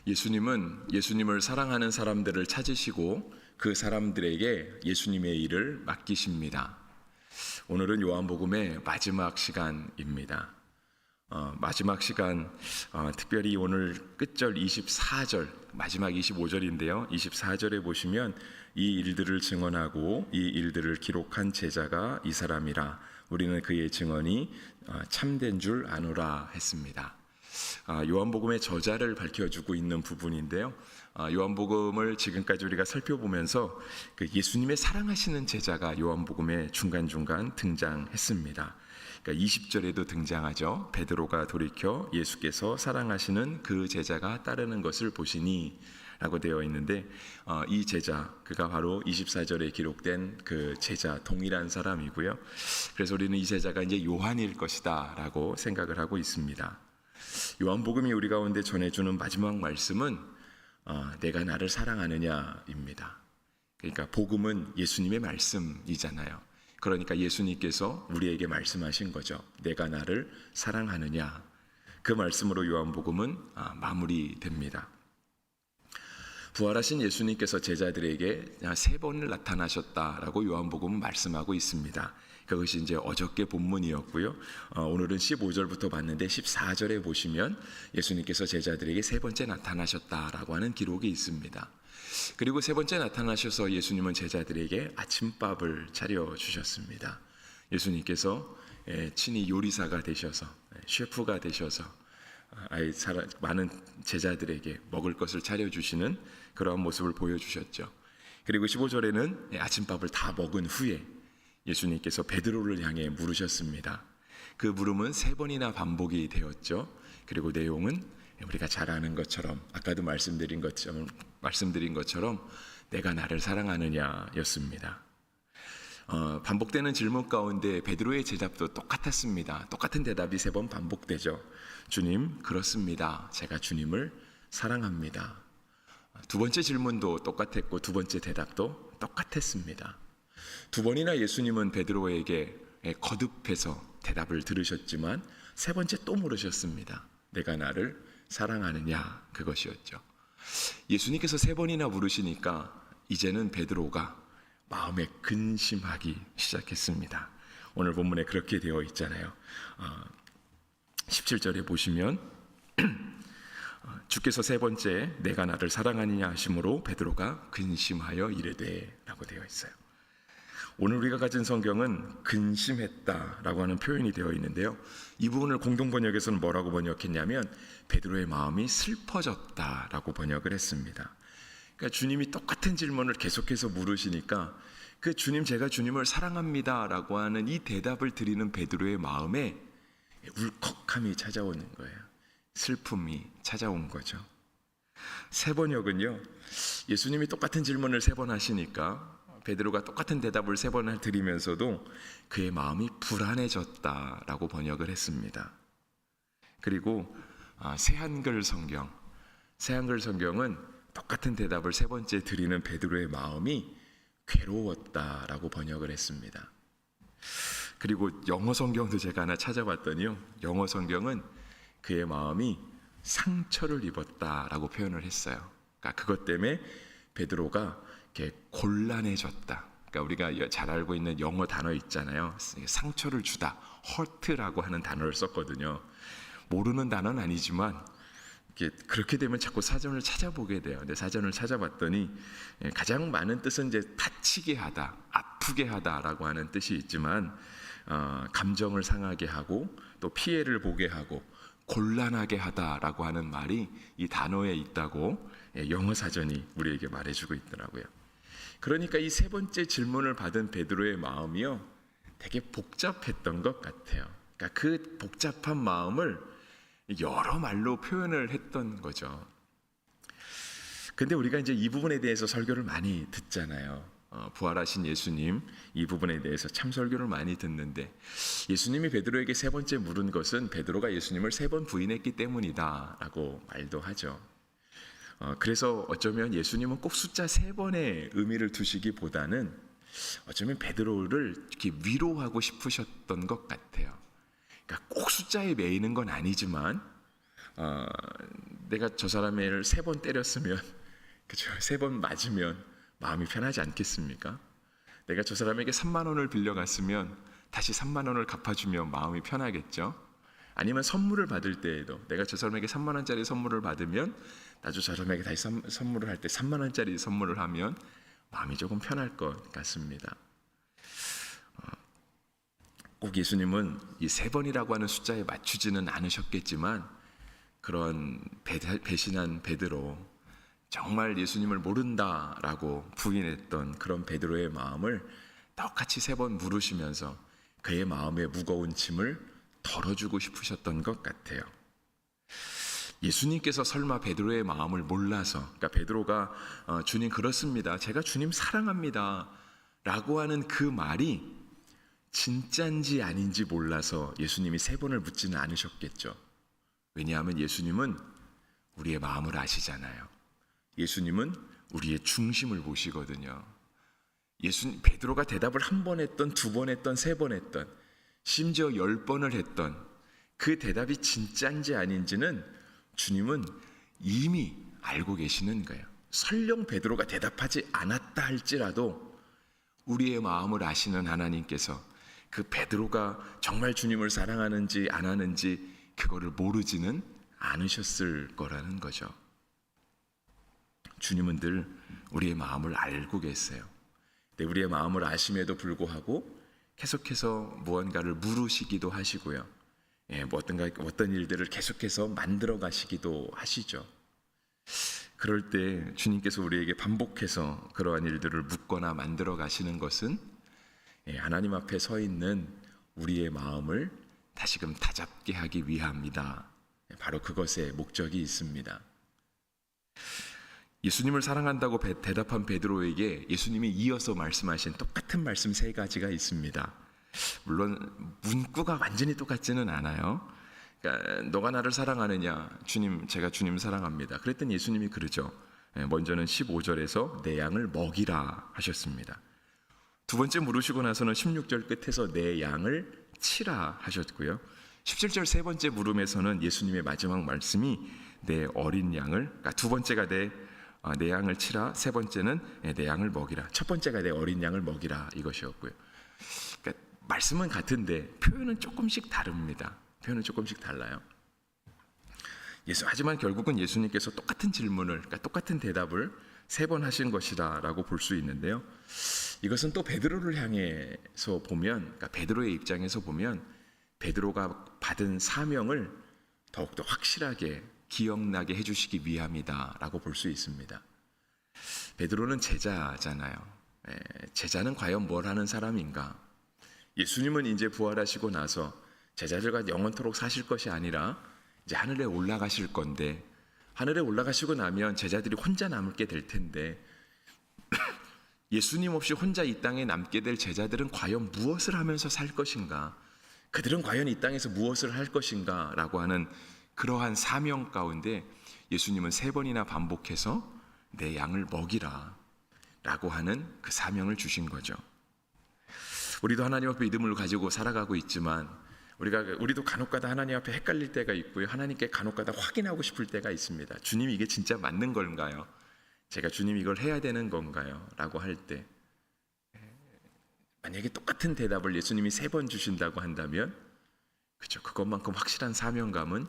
예수님은 예수님을 사랑하는 사람들을 찾으시고 그 사람들에게 예수님의 일을 맡기십니다. 오늘은 요한복음의 마지막 시간입니다. 마지막 시간, 특별히 오늘 끝절 24절, 마지막 25절인데요. 24절에 보시면 이 일들을 증언하고 이 일들을 기록한 제자가 이 사람이라 우리는 그의 증언이 참된 줄 아노라 했습니다. 요한복음의 저자를 밝혀주고 있는 부분인데요. 요한복음을 지금까지 우리가 살펴보면서 그 예수님의 사랑하시는 제자가 요한복음에 중간중간 등장했습니다. 그러니까 20절에도 등장하죠. 베드로가 돌이켜 예수께서 사랑하시는 그 제자가 따르는 것을 보시니 라고 되어 있는데, 이 제자, 그가 바로 24절에 기록된 그 제자, 동일한 사람이고요. 그래서 우리는 이 제자가 이제 요한일 것이다 라고 생각을 하고 있습니다. 요한복음이 우리 가운데 전해주는 마지막 말씀은 내가 나를 사랑하느냐입니다. 그러니까 복음은 예수님의 말씀이잖아요. 그러니까 예수님께서 우리에게 말씀하신 거죠. 내가 나를 사랑하느냐. 그 말씀으로 요한복음은 마무리됩니다. 부활하신 예수님께서 제자들에게 3번을 나타나셨다라고 요한복음은 말씀하고 있습니다. 그것이 이제 어저께 본문이었고요. 오늘은 15절부터 봤는데 14절에 보시면 예수님께서 제자들에게 3번째 나타나셨다라고 하는 기록이 있습니다. 그리고 3번째 나타나셔서 예수님은 제자들에게 아침밥을 차려주셨습니다. 예수님께서 친히 요리사가 되셔서, 셰프가 되셔서 많은 제자들에게 먹을 것을 차려주시는 그러한 모습을 보여주셨죠. 그리고 15절에는 아침밥을 다 먹은 후에 예수님께서 베드로를 향해 물으셨습니다. 그 물음은 3번이나 반복이 되었죠. 그리고 내용은 우리가 잘 아는 것처럼, 아까도 말씀드린 것처럼 내가 나를 사랑하느냐 였습니다. 반복되는 질문 가운데 베드로의 대답도 똑같았습니다. 똑같은 대답이 3번 반복되죠. 주님, 그렇습니다. 제가 주님을 사랑합니다. 두 번째 질문도 똑같았고 두 번째 대답도 똑같았습니다. 2번이나 예수님은 베드로에게 거듭해서 대답을 들으셨지만 3번째 또 물으셨습니다. 내가 나를 사랑하느냐, 그것이었죠. 예수님께서 3번이나 물으시니까 이제는 베드로가 마음에 근심하기 시작했습니다. 오늘 본문에 그렇게 되어 있잖아요. 17절에 보시면 주께서 3번째 내가 나를 사랑하느냐 하심으로 베드로가 근심하여 이르되 라고 되어 있어요. 오늘 우리가 가진 성경은 근심했다라고 하는 표현이 되어 있는데요. 이 부분을 공동번역에서는 뭐라고 번역했냐면 베드로의 마음이 슬퍼졌다라고 번역을 했습니다. 그러니까 주님이 똑같은 질문을 계속해서 물으시니까 그 주님, 제가 주님을 사랑합니다라고 하는 이 대답을 드리는 베드로의 마음에 울컥함이 찾아오는 거예요. 슬픔이 찾아온 거죠. 3번역은요, 예수님이 똑같은 질문을 3번 하시니까 베드로가 똑같은 대답을 3번 드리면서도 그의 마음이 불안해졌다라고 번역을 했습니다. 그리고 새한글 성경은 똑같은 대답을 3번째 드리는 베드로의 마음이 괴로웠다라고 번역을 했습니다. 그리고 영어 성경도 제가 하나 찾아봤더니요, 영어 성경은 그의 마음이 상처를 입었다라고 표현을 했어요. 그러니까 그것 때문에 베드로가 이렇게 곤란해졌다. 그러니까 우리가 잘 알고 있는 영어 단어 있잖아요. 상처를 주다, hurt라고 하는 단어를 썼거든요. 모르는 단어는 아니지만 그렇게 되면 자꾸 사전을 찾아보게 돼요. 근데 사전을 찾아봤더니 가장 많은 뜻은 이제 다치게 하다, 아프게 하다라고 하는 뜻이 있지만 감정을 상하게 하고 또 피해를 보게 하고 곤란하게 하다라고 하는 말이 이 단어에 있다고 영어 사전이 우리에게 말해주고 있더라고요. 그러니까 이 3번째 질문을 받은 베드로의 마음이요, 되게 복잡했던 것 같아요. 그러니까 그 복잡한 마음을 여러 말로 표현을 했던 거죠. 근데 우리가 이제 이 부분에 대해서 설교를 많이 듣잖아요. 부활하신 예수님, 이 부분에 대해서 참 설교를 많이 듣는데, 예수님이 베드로에게 3번째 물은 것은 베드로가 예수님을 3번 부인했기 때문이다 라고 말도 하죠. 그래서 어쩌면 예수님은 꼭 숫자 3번의 의미를 두시기보다는 어쩌면 베드로를 이렇게 위로하고 싶으셨던 것 같아요. 그러니까 꼭 숫자에 매이는 건 아니지만 내가 저 사람을 3번 때렸으면 그죠? 3번 맞으면 마음이 편하지 않겠습니까? 내가 저 사람에게 3만 원을 빌려갔으면 다시 3만 원을 갚아주면 마음이 편하겠죠? 아니면 선물을 받을 때에도 내가 저 사람에게 3만 원짜리 선물을 받으면 나도 저 사람에게 다시 선물을 할 때 3만 원짜리 선물을 하면 마음이 조금 편할 것 같습니다. 꼭 예수님은 이 3번이라고 하는 숫자에 맞추지는 않으셨겠지만 그런 배신한 베드로, 정말 예수님을 모른다라고 부인했던 그런 베드로의 마음을 똑같이 3번 물으시면서 그의 마음의 무거운 짐을 덜어주고 싶으셨던 것 같아요. 예수님께서 설마 베드로의 마음을 몰라서, 그러니까 베드로가 주님 그렇습니다, 제가 주님 사랑합니다 라고 하는 그 말이 진짠지 아닌지 몰라서 예수님이 3번을 묻지는 않으셨겠죠. 왜냐하면 예수님은 우리의 마음을 아시잖아요. 예수님은 우리의 중심을 보시거든요. 베드로가 대답을 1번 했던, 2번 했던, 3번 했던, 심지어 10번을 했던 그 대답이 진짠지 아닌지는 주님은 이미 알고 계시는 거예요. 설령 베드로가 대답하지 않았다 할지라도 우리의 마음을 아시는 하나님께서 그 베드로가 정말 주님을 사랑하는지 안 하는지 그거를 모르지는 않으셨을 거라는 거죠. 주님은 늘 우리의 마음을 알고 계세요. 근데 우리의 마음을 아심에도 불구하고 계속해서 무언가를 물으시기도 하시고요. 어떤 일들을 계속해서 만들어 가시기도 하시죠. 그럴 때 주님께서 우리에게 반복해서 그러한 일들을 묻거나 만들어 가시는 것은 하나님 앞에 서 있는 우리의 마음을 다시금 다잡게 하기 위함이다. 바로 그것에 목적이 있습니다. 예수님을 사랑한다고 대답한 베드로에게 예수님이 이어서 말씀하신 똑같은 말씀 3가지가 있습니다. 물론 문구가 완전히 똑같지는 않아요. 그러니까 너가 나를 사랑하느냐? 주님, 제가 주님 사랑합니다. 그랬더니 예수님이 그러죠. 먼저는 15절에서 내 양을 먹이라 하셨습니다. 2번째 물으시고 나서는 16절 끝에서 내 양을 치라 하셨고요. 17절 3번째 물음에서는 예수님의 마지막 말씀이 내 어린 양을, 그러니까 2번째가 내 양을 치라, 3번째는 내 양을 먹이라, 첫 번째가 내 어린 양을 먹이라 이것이었고요. 그러니까 말씀은 같은데 표현은 조금씩 다릅니다. 표현은 조금씩 달라요. 하지만 결국은 예수님께서 똑같은 질문을, 그러니까 똑같은 대답을 3번 하신 것이다라고 볼 수 있는데요. 이것은 또 베드로를 향해서 보면, 그러니까 베드로의 입장에서 보면 베드로가 받은 사명을 더욱더 확실하게 기억나게 해주시기 위함이다라고 볼 수 있습니다. 베드로는 제자잖아요. 제자는 과연 뭘 하는 사람인가? 예수님은 이제 부활하시고 나서 제자들과 영원토록 사실 것이 아니라 이제 하늘에 올라가실 건데, 하늘에 올라가시고 나면 제자들이 혼자 남게 될 텐데 예수님 없이 혼자 이 땅에 남게 될 제자들은 과연 무엇을 하면서 살 것인가? 그들은 과연 이 땅에서 무엇을 할 것인가? 라고 하는 그러한 사명 가운데 예수님은 3번이나 반복해서 내 양을 먹이라 라고 하는 그 사명을 주신 거죠. 우리도 하나님 앞에 믿음을 가지고 살아가고 있지만 우리도 간혹가다 하나님 앞에 헷갈릴 때가 있고요. 하나님께 간혹가다 확인하고 싶을 때가 있습니다. 주님, 이게 진짜 맞는 건가요? 제가 주님 이걸 해야 되는 건가요? 라고 할 때 만약에 똑같은 대답을 예수님이 3번 주신다고 한다면 그죠, 그것만큼 확실한 사명감은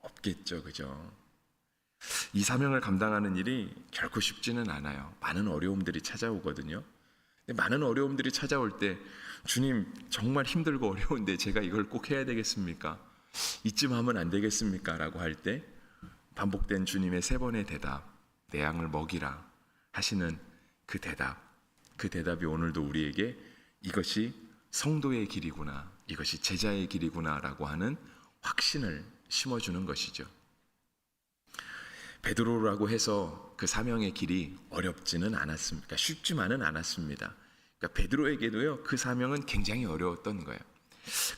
없겠죠. 그죠? 이 사명을 감당하는 일이 결코 쉽지는 않아요. 많은 어려움들이 찾아오거든요. 근데 많은 어려움들이 찾아올 때 주님, 정말 힘들고 어려운데 제가 이걸 꼭 해야 되겠습니까? 이쯤 하면 안 되겠습니까? 라고 할 때 반복된 주님의 3번의 대답, 내 양을 먹이라 하시는 그 대답이 오늘도 우리에게 이것이 성도의 길이구나, 이것이 제자의 길이구나 라고 하는 확신을 심어주는 것이죠. 베드로라고 해서 그 사명의 길이 어렵지는 않았습니다. 쉽지만은 않았습니다. 그러니까 베드로에게도요, 그 사명은 굉장히 어려웠던 거예요.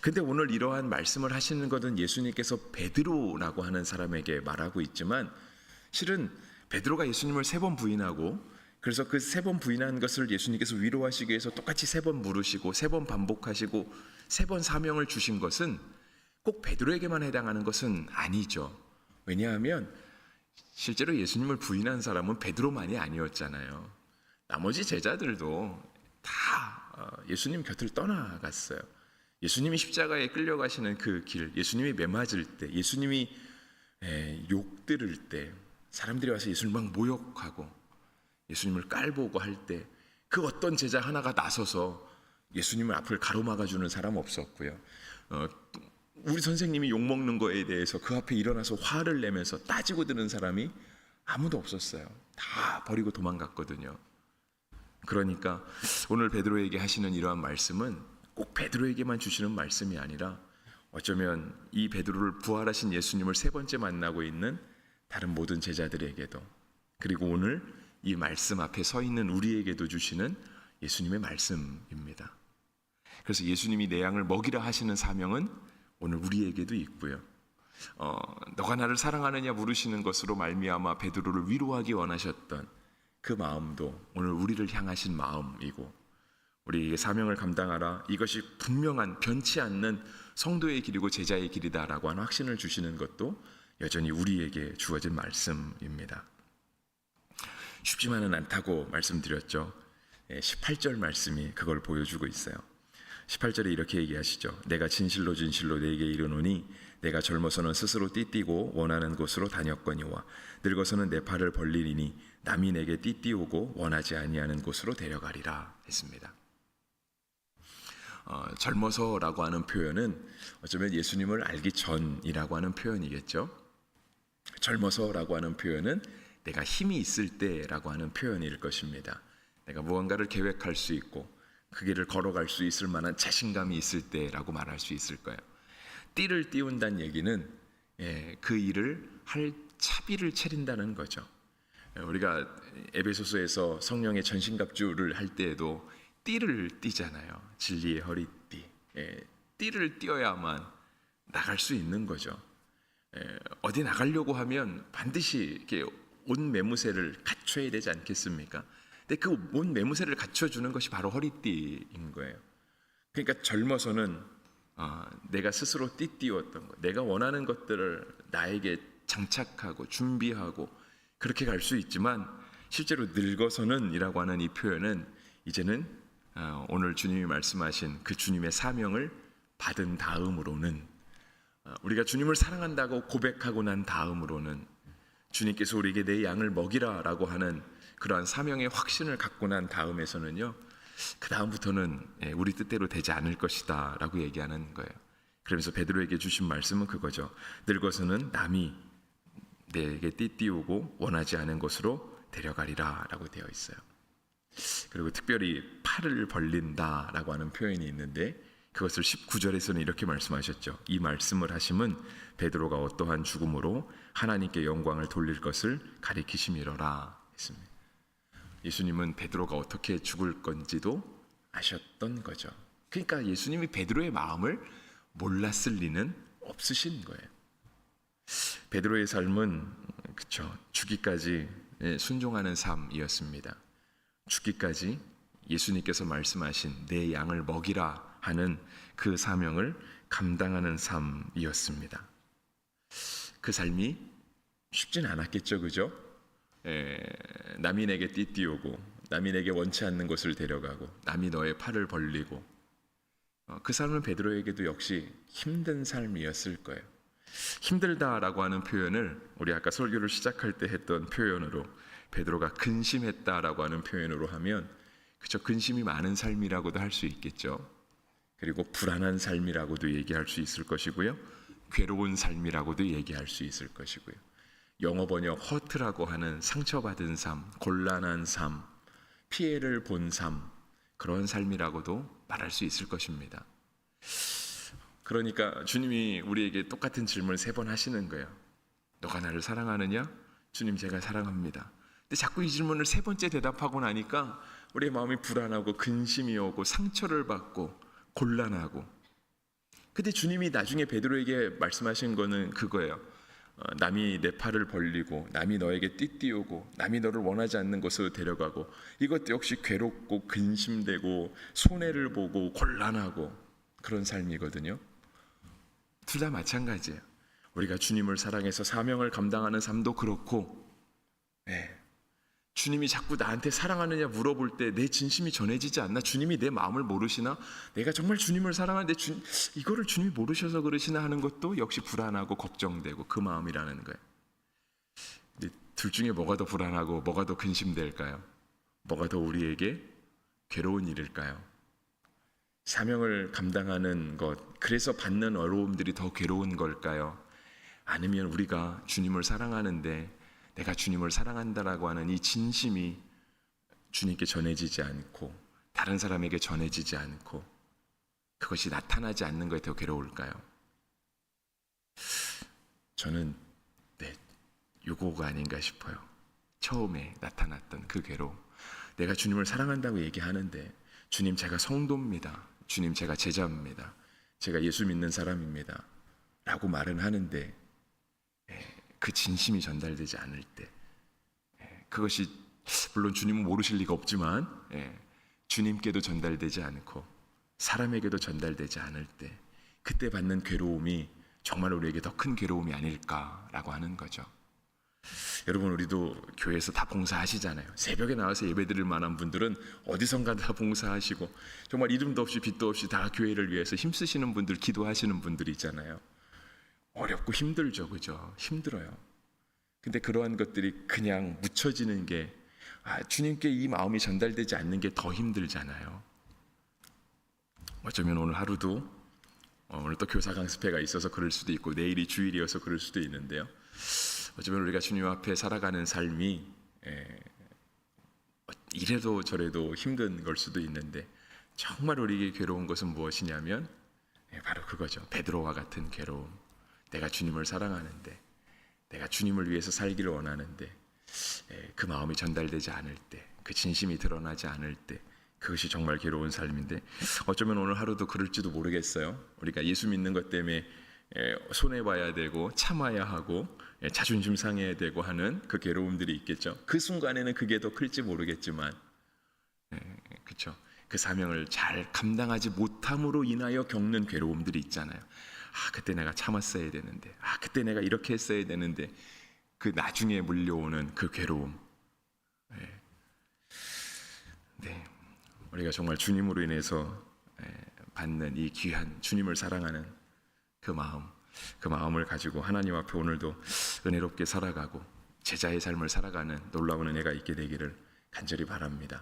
근데 오늘 이러한 말씀을 하시는 것은 예수님께서 베드로라고 하는 사람에게 말하고 있지만 실은 베드로가 예수님을 3번 부인하고, 그래서 그 3번 부인한 것을 예수님께서 위로하시기 위해서 똑같이 3번 물으시고 3번 반복하시고 3번 사명을 주신 것은 꼭 베드로에게만 해당하는 것은 아니죠. 왜냐하면 실제로 예수님을 부인한 사람은 베드로만이 아니었잖아요. 나머지 제자들도 다 예수님 곁을 떠나갔어요. 예수님이 십자가에 끌려가시는 그 길, 예수님이 매맞을 때, 예수님이 욕 들을 때, 사람들이 와서 예수님 막 모욕하고 예수님을 깔보고 할 때 그 어떤 제자 하나가 나서서 예수님을 앞을 가로막아주는 사람 없었고요. 우리 선생님이 욕먹는 거에 대해서 그 앞에 일어나서 화를 내면서 따지고 드는 사람이 아무도 없었어요. 다 버리고 도망갔거든요. 그러니까 오늘 베드로에게 하시는 이러한 말씀은 꼭 베드로에게만 주시는 말씀이 아니라 어쩌면 이 베드로를 부활하신 예수님을 세 번째 만나고 있는 다른 모든 제자들에게도, 그리고 오늘 이 말씀 앞에 서 있는 우리에게도 주시는 예수님의 말씀입니다. 그래서 예수님이 내 양을 먹이라 하시는 사명은 오늘 우리에게도 있고요. 너가 나를 사랑하느냐 물으시는 것으로 말미암아 베드로를 위로하기 원하셨던 그 마음도 오늘 우리를 향하신 마음이고, 우리에게 사명을 감당하라, 이것이 분명한 변치 않는 성도의 길이고 제자의 길이다라고 하는 확신을 주시는 것도 여전히 우리에게 주어진 말씀입니다. 쉽지만은 않다고 말씀드렸죠. 18절 말씀이 그걸 보여주고 있어요. 18절에 이렇게 얘기하시죠. 내가 진실로 진실로 네게 이르노니 내가 젊어서는 스스로 띠띠고 원하는 곳으로 다녔거니와 늙어서는 내 팔을 벌리리니 남이 내게 띠띠오고 원하지 아니하는 곳으로 데려가리라 했습니다. 젊어서라고 하는 표현은 어쩌면 예수님을 알기 전이라고 하는 표현이겠죠. 젊어서라고 하는 표현은 내가 힘이 있을 때라고 하는 표현일 것입니다. 내가 무언가를 계획할 수 있고 그 길을 걸어갈 수 있을 만한 자신감이 있을 때라고 말할 수 있을 거예요. 띠를 띄운다는 얘기는 그 일을 할 차비를 차린다는 거죠. 우리가 에베소서에서 성령의 전신갑주를 할 때에도 띠를 띠잖아요. 진리의 허리띠. 띠를 띄어야만 나갈 수 있는 거죠. 어디 나가려고 하면 반드시 이렇게 옷 매무새를 갖춰야 되지 않겠습니까? 근데 그 옷 매무새를 갖춰주는 것이 바로 허리띠인 거예요. 그러니까 젊어서는 내가 스스로 띠띠웠던 것, 내가 원하는 것들을 나에게 장착하고 준비하고 그렇게 갈 수 있지만, 실제로 늙어서는 이라고 하는 이 표현은 이제는 오늘 주님이 말씀하신 그 주님의 사명을 받은 다음으로는, 우리가 주님을 사랑한다고 고백하고 난 다음으로는, 주님께서 우리에게 내 양을 먹이라 라고 하는 그러한 사명의 확신을 갖고 난 다음에서는요, 그 다음부터는 우리 뜻대로 되지 않을 것이다 라고 얘기하는 거예요. 그러면서 베드로에게 주신 말씀은 그거죠. 늙어서는 남이 내게 띠띠우고 원하지 않은 곳으로 데려가리라 라고 되어 있어요. 그리고 특별히 팔을 벌린다 라고 하는 표현이 있는데, 그것을 19절에서는 이렇게 말씀하셨죠. 이 말씀을 하심은 베드로가 어떠한 죽음으로 하나님께 영광을 돌릴 것을 가리키심이로라 했습니다. 예수님은 베드로가 어떻게 죽을 건지도 아셨던 거죠. 그러니까 예수님이 베드로의 마음을 몰랐을 리는 없으신 거예요. 베드로의 삶은 죽기까지 순종하는 삶이었습니다. 죽기까지 예수님께서 말씀하신 내 양을 먹이라 하는 그 사명을 감당하는 삶이었습니다. 그 삶이 쉽진 않았겠죠, 그죠? 남이 내게 띠띠우고 남이 내게 원치 않는 곳을 데려가고 남이 너의 팔을 벌리고, 그 삶은 베드로에게도 역시 힘든 삶이었을 거예요. 힘들다라고 하는 표현을 우리 아까 설교를 시작할 때 했던 표현으로, 베드로가 근심했다라고 하는 표현으로 하면 근심이 많은 삶이라고도 할 수 있겠죠. 그리고 불안한 삶이라고도 얘기할 수 있을 것이고요, 괴로운 삶이라고도 얘기할 수 있을 것이고요, 영어 번역 허트라고 하는 상처받은 삶, 곤란한 삶, 피해를 본 삶, 그런 삶이라고도 말할 수 있을 것입니다. 그러니까 주님이 우리에게 똑같은 질문을 3번 하시는 거예요. 너가 나를 사랑하느냐? 주님, 제가 사랑합니다. 근데 자꾸 이 질문을 3번째 대답하고 나니까 우리의 마음이 불안하고 근심이 오고 상처를 받고 곤란하고, 근데 주님이 나중에 베드로에게 말씀하신 거는 그거예요. 남이 내 팔을 벌리고 남이 너에게 띠띠우고 남이 너를 원하지 않는 곳으로 데려가고, 이것도 역시 괴롭고 근심되고 손해를 보고 곤란하고 그런 삶이거든요. 둘 다 마찬가지예요. 우리가 주님을 사랑해서 사명을 감당하는 삶도 그렇고, 주님이 자꾸 나한테 사랑하느냐 물어볼 때 내 진심이 전해지지 않나? 주님이 내 마음을 모르시나? 내가 정말 주님을 사랑하는데 이거를 주님이 모르셔서 그러시나 하는 것도 역시 불안하고 걱정되고 그 마음이라는 거예요. 근데 둘 중에 뭐가 더 불안하고 뭐가 더 근심될까요? 뭐가 더 우리에게 괴로운 일일까요? 사명을 감당하는 것, 그래서 받는 어려움들이 더 괴로운 걸까요? 아니면 우리가 주님을 사랑하는데 내가 주님을 사랑한다라고 하는 이 진심이 주님께 전해지지 않고 다른 사람에게 전해지지 않고 그것이 나타나지 않는 것이 더 괴로울까요? 저는 요거가 아닌가 싶어요. 처음에 나타났던 그 괴로움. 내가 주님을 사랑한다고 얘기하는데 주님 제가 성도입니다. 주님 제가 제자입니다. 제가 예수 믿는 사람입니다. 라고 말은 하는데 그 진심이 전달되지 않을 때, 그것이 물론 주님은 모르실 리가 없지만 주님께도 전달되지 않고 사람에게도 전달되지 않을 때, 그때 받는 괴로움이 정말 우리에게 더 큰 괴로움이 아닐까라고 하는 거죠. 여러분, 우리도 교회에서 다 봉사하시잖아요. 새벽에 나와서 예배드릴 만한 분들은 어디선가 다 봉사하시고 정말 이름도 없이 빛도 없이 다 교회를 위해서 힘쓰시는 분들, 기도하시는 분들이 있잖아요. 어렵고 힘들죠, 그죠? 힘들어요. 근데 그러한 것들이 그냥 묻혀지는 게 주님께 이 마음이 전달되지 않는 게 더 힘들잖아요. 어쩌면 오늘 하루도 오늘 또 교사 강습회가 있어서 그럴 수도 있고 내일이 주일이어서 그럴 수도 있는데요. 어쩌면 우리가 주님 앞에 살아가는 삶이 이래도 저래도 힘든 걸 수도 있는데 정말 우리에게 괴로운 것은 무엇이냐면 바로 그거죠. 베드로와 같은 괴로움. 내가 주님을 사랑하는데 내가 주님을 위해서 살기를 원하는데 그 마음이 전달되지 않을 때, 그 진심이 드러나지 않을 때, 그것이 정말 괴로운 삶인데 어쩌면 오늘 하루도 그럴지도 모르겠어요. 우리가 예수 믿는 것 때문에 손해봐야 되고 참아야 하고 자존심 상해야 되고 하는 그 괴로움들이 있겠죠. 그 순간에는 그게 더 클지 모르겠지만 그렇죠. 그 사명을 잘 감당하지 못함으로 인하여 겪는 괴로움들이 있잖아요. 그때 내가 참았어야 되는데, 그때 내가 이렇게 했어야 되는데, 그 나중에 물려오는 그 괴로움. 우리가 정말 주님으로 인해서 받는 이 귀한 주님을 사랑하는 그 마음을 가지고 하나님 앞에 오늘도 은혜롭게 살아가고 제자의 삶을 살아가는 놀라운 은혜가 있게 되기를 간절히 바랍니다.